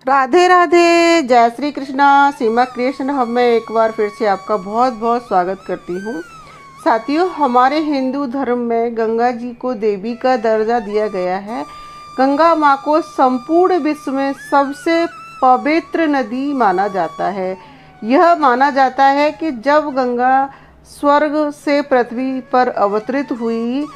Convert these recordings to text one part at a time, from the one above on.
राधे राधे, जय श्री कृष्णा। सीमा creation hub में एक बार फिर से आपका बहुत बहुत स्वागत करती हूँ। साथियों, हमारे हिंदू धर्म में गंगा जी को देवी का दर्जा दिया गया है। गंगा माँ को संपूर्ण विश्व में सबसे पवित्र नदी माना जाता है। यह माना जाता है कि जब गंगा स्वर्ग से पृथ्वी पर अवतरित हुई,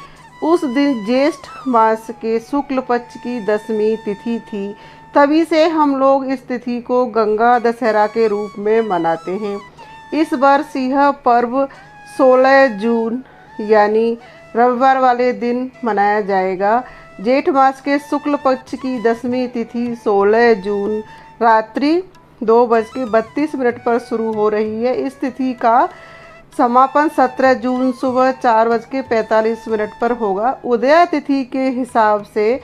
उस दिन ज्येष्ठ मास के शुक्ल पक्ष की 10वीं तिथि थी। तभी से हम लोग इस तिथि को गंगा दशहरा के रूप में मनाते हैं। इस वर्ष यह पर्व 16 जून यानी रविवार वाले दिन मनाया जाएगा। जेठ मास के शुक्ल पक्ष की 10वीं तिथि 16 जून रात्रि 2:32 पर शुरू हो रही है। इस तिथि का समापन 17 जून सुबह 4:45 पर होगा। उदया तिथि के हिसाब से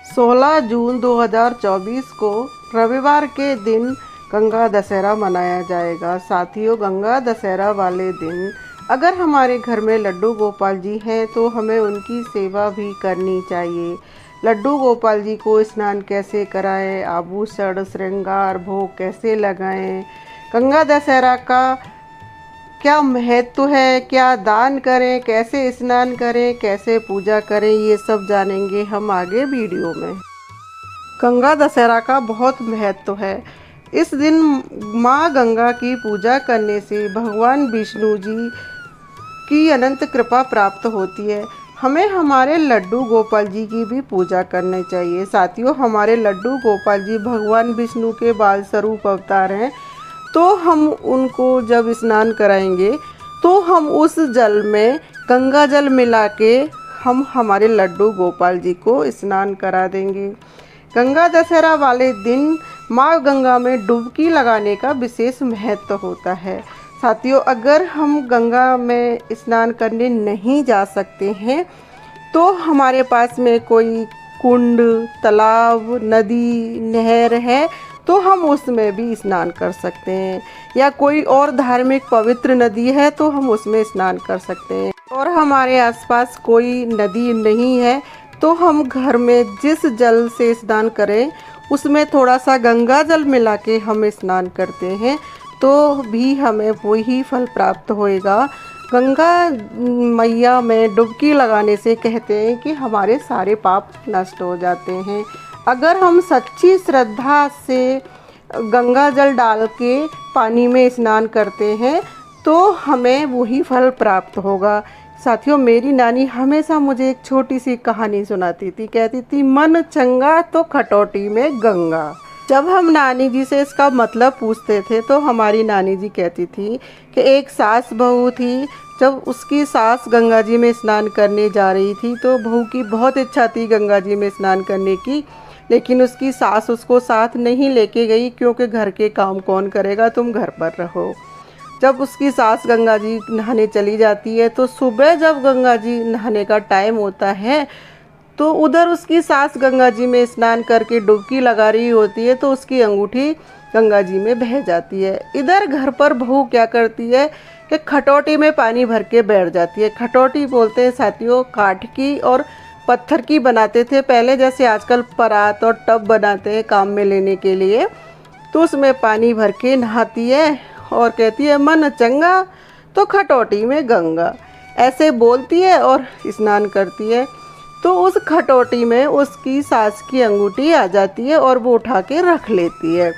16 जून 2024 को रविवार के दिन गंगा दशहरा मनाया जाएगा। साथियों, गंगा दशहरा वाले दिन अगर हमारे घर में लड्डू गोपाल जी हैं तो हमें उनकी सेवा भी करनी चाहिए। लड्डू गोपाल जी को स्नान कैसे कराएं, आभूषण श्रृंगार भोग कैसे लगाएं, गंगा दशहरा का क्या महत्व है, क्या दान करें, कैसे स्नान करें, कैसे पूजा करें, ये सब जानेंगे हम आगे वीडियो में। गंगा दशहरा का बहुत महत्व है। इस दिन माँ गंगा की पूजा करने से भगवान विष्णु जी की अनंत कृपा प्राप्त होती है। हमें हमारे लड्डू गोपाल जी की भी पूजा करनी चाहिए। साथियों, हमारे लड्डू गोपाल जी भगवान विष्णु के बाल स्वरूप अवतार हैं। तो हम उनको जब स्नान कराएंगे तो हम उस जल में गंगा जल मिला के हम हमारे लड्डू गोपाल जी को स्नान करा देंगे। गंगा दशहरा वाले दिन माँ गंगा में डुबकी लगाने का विशेष महत्व होता है। साथियों, अगर हम गंगा में स्नान करने नहीं जा सकते हैं तो हमारे पास में कोई कुंड, तालाब, नदी, नहर है तो हम उसमें भी स्नान कर सकते हैं, या कोई और धार्मिक पवित्र नदी है तो हम उसमें स्नान कर सकते हैं। और हमारे आसपास कोई नदी नहीं है तो हम घर में जिस जल से स्नान करें उसमें थोड़ा सा गंगा जल मिला के हम स्नान करते हैं तो भी हमें वही फल प्राप्त होएगा। गंगा मैया में डुबकी लगाने से कहते हैं कि हमारे सारे पाप नष्ट हो जाते हैं। अगर हम सच्ची श्रद्धा से गंगा जल डाल के पानी में स्नान करते हैं तो हमें वही फल प्राप्त होगा। साथियों, मेरी नानी हमेशा मुझे एक छोटी सी कहानी सुनाती थी। कहती थी, मन चंगा तो खटोटी में गंगा। जब हम नानी जी से इसका मतलब पूछते थे तो हमारी नानी जी कहती थी कि एक सास बहू थी। जब उसकी सास गंगा जी में स्नान करने जा रही थी तो बहू की बहुत इच्छा थी गंगा जी में स्नान करने की, लेकिन उसकी सास उसको साथ नहीं लेके गई क्योंकि घर के काम कौन करेगा, तुम घर पर रहो। जब उसकी सास गंगा जी नहाने चली जाती है तो सुबह जब गंगा जी नहाने का टाइम होता है तो उधर उसकी सास गंगा जी में स्नान करके डुबकी लगा रही होती है तो उसकी अंगूठी गंगा जी में बह जाती है। इधर घर पर बहू क्या करती है कि खटोटी में पानी भर के बैठ जाती है। खटोटी बोलते हैं साथियों, काठ की और पत्थर की बनाते थे पहले, जैसे आजकल परात और टब बनाते हैं काम में लेने के लिए। तो उसमें पानी भर के नहाती है और कहती है, मन चंगा तो खटोटी में गंगा। ऐसे बोलती है और स्नान करती है। तो उस खटोटी में उसकी सास की अंगूठी आ जाती है और वो उठा के रख लेती है।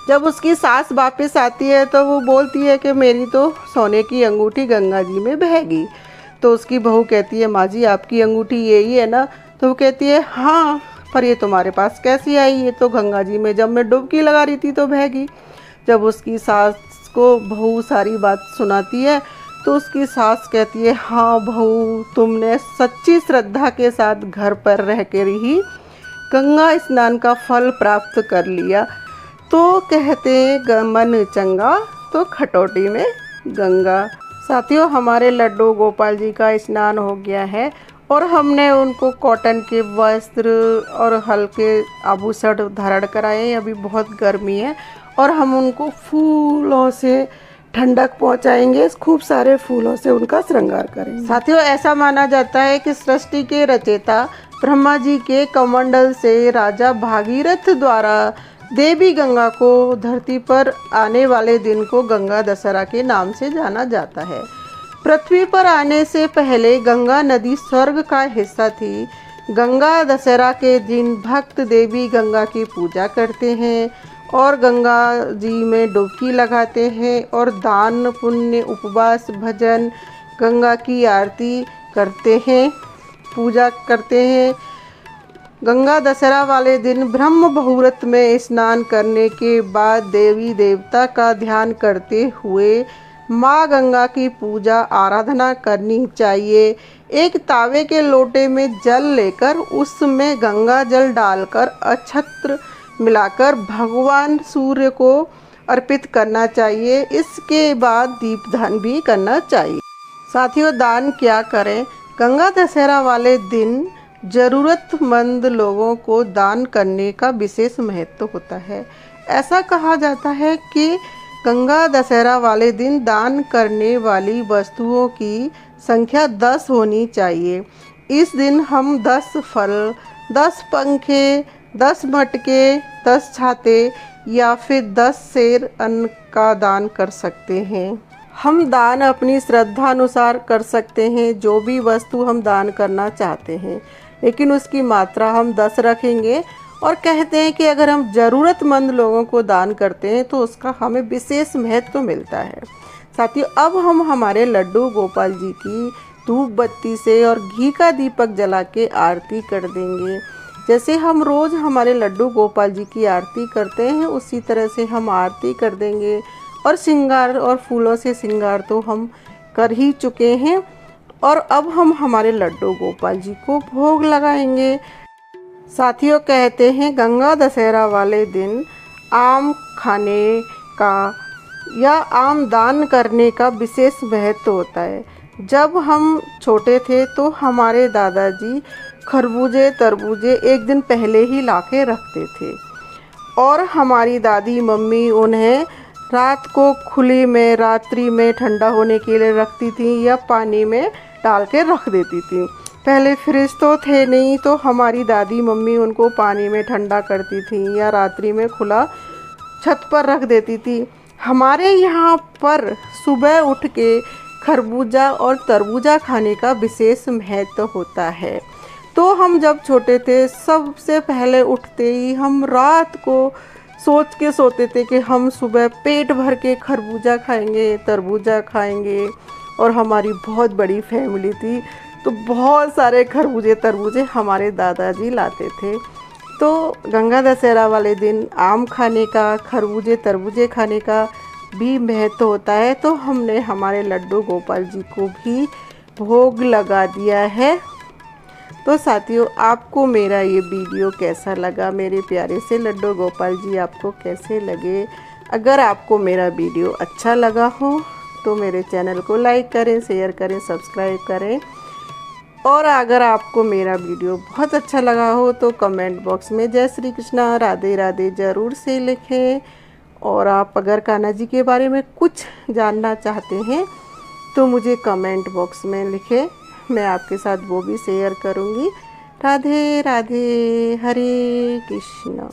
जब उसकी सास वापस आती है तो वो बोलती है कि मेरी तो सोने की अंगूठी गंगा जी में बह गई। तो उसकी बहू कहती है, माँ जी आपकी अंगूठी यही है ना? तो वो कहती है, हाँ, पर ये तुम्हारे पास कैसी आई? ये तो गंगा जी में जब मैं डुबकी लगा रही थी तो बह गई। जब उसकी सास को बहू सारी बात सुनाती है तो उसकी सास कहती है, हाँ बहू, तुमने सच्ची श्रद्धा के साथ घर पर रह कर ही गंगा स्नान का फल प्राप्त कर लिया। तो कहते हैं, मन चंगा तो खटोटी में गंगा। साथियों, हमारे लड्डू गोपाल जी का स्नान हो गया है और हमने उनको कॉटन के वस्त्र और हल्के आभूषण धारण कराए। अभी बहुत गर्मी है और हम उनको फूलों से ठंडक पहुंचाएंगे। खूब सारे फूलों से उनका श्रृंगार करेंगे। साथियों, ऐसा माना जाता है कि सृष्टि के रचयिता ब्रह्मा जी के कमंडल से राजा भागीरथ द्वारा देवी गंगा को धरती पर आने वाले दिन को गंगा दशहरा के नाम से जाना जाता है। पृथ्वी पर आने से पहले गंगा नदी स्वर्ग का हिस्सा थी। गंगा दशहरा के दिन भक्त देवी गंगा की पूजा करते हैं और गंगा जी में डुबकी लगाते हैं और दान पुण्य उपवास भजन गंगा की आरती करते हैं, पूजा करते हैं। गंगा दशहरा वाले दिन ब्रह्म मुहूर्त में स्नान करने के बाद देवी देवता का ध्यान करते हुए माँ गंगा की पूजा आराधना करनी चाहिए। एक तावे के लोटे में जल लेकर उसमें गंगा जल डालकर अक्षत्र मिलाकर भगवान सूर्य को अर्पित करना चाहिए। इसके बाद दीपदान भी करना चाहिए। साथियों, दान क्या करें? गंगा दशहरा वाले दिन ज़रूरतमंद लोगों को दान करने का विशेष महत्व होता है। ऐसा कहा जाता है कि गंगा दशहरा वाले दिन दान करने वाली वस्तुओं की संख्या 10 होनी चाहिए। इस दिन हम 10 फल, 10 पंखे, 10 मटके, 10 छाते या फिर 10 सेर अन्न का दान कर सकते हैं। हम दान अपनी श्रद्धा अनुसार कर सकते हैं, जो भी वस्तु हम दान करना चाहते हैं, लेकिन उसकी मात्रा हम 10 रखेंगे और कहते हैं कि अगर हम ज़रूरतमंद लोगों को दान करते हैं तो उसका हमें विशेष महत्व मिलता है। साथियों, अब हम हमारे लड्डू गोपाल जी की धूप बत्ती से और घी का दीपक जला के आरती कर देंगे। जैसे हम रोज़ हमारे लड्डू गोपाल जी की आरती करते हैं, उसी तरह से हम आरती कर देंगे। और श्रृंगार और फूलों से श्रृंगार तो हम कर ही चुके हैं और अब हम हमारे लड्डू गोपाल जी को भोग लगाएंगे। साथियों, कहते हैं गंगा दशहरा वाले दिन आम खाने का या आम दान करने का विशेष महत्व होता है। जब हम छोटे थे तो हमारे दादाजी खरबूजे तरबूजे एक दिन पहले ही लाके रखते थे और हमारी दादी मम्मी उन्हें रात को खुली में रात्रि में ठंडा होने के लिए रखती थी या पानी में डाल के रख देती थी। पहले फ्रिज तो थे नहीं, तो हमारी दादी मम्मी उनको पानी में ठंडा करती थी या रात्रि में खुला छत पर रख देती थी। हमारे यहाँ पर सुबह उठ के खरबूजा और तरबूजा खाने का विशेष महत्व होता है। तो हम जब छोटे थे, सबसे पहले उठते ही हम रात को सोच के सोते थे कि हम सुबह पेट भर के खरबूजा खाएंगे, तरबूजा खाएंगे। और हमारी बहुत बड़ी फैमिली थी, तो बहुत सारे खरबूजे तरबूजे हमारे दादाजी लाते थे। तो गंगा दशहरा वाले दिन आम खाने का, खरबूजे तरबूजे खाने का भी महत्व होता है। तो हमने हमारे लड्डू गोपाल जी को भी भोग लगा दिया है। तो साथियों, आपको मेरा ये वीडियो कैसा लगा? मेरे प्यारे से लड्डू गोपाल जी आपको कैसे लगे? अगर आपको मेरा वीडियो अच्छा लगा हो तो मेरे चैनल को लाइक करें, शेयर करें, सब्सक्राइब करें। और अगर आपको मेरा वीडियो बहुत अच्छा लगा हो तो कमेंट बॉक्स में जय श्री कृष्णा राधे राधे ज़रूर से लिखें। और आप अगर कान्हा जी के बारे में कुछ जानना चाहते हैं तो मुझे कमेंट बॉक्स में लिखें, मैं आपके साथ वो भी शेयर करूँगी। राधे राधे, हरे कृष्णा।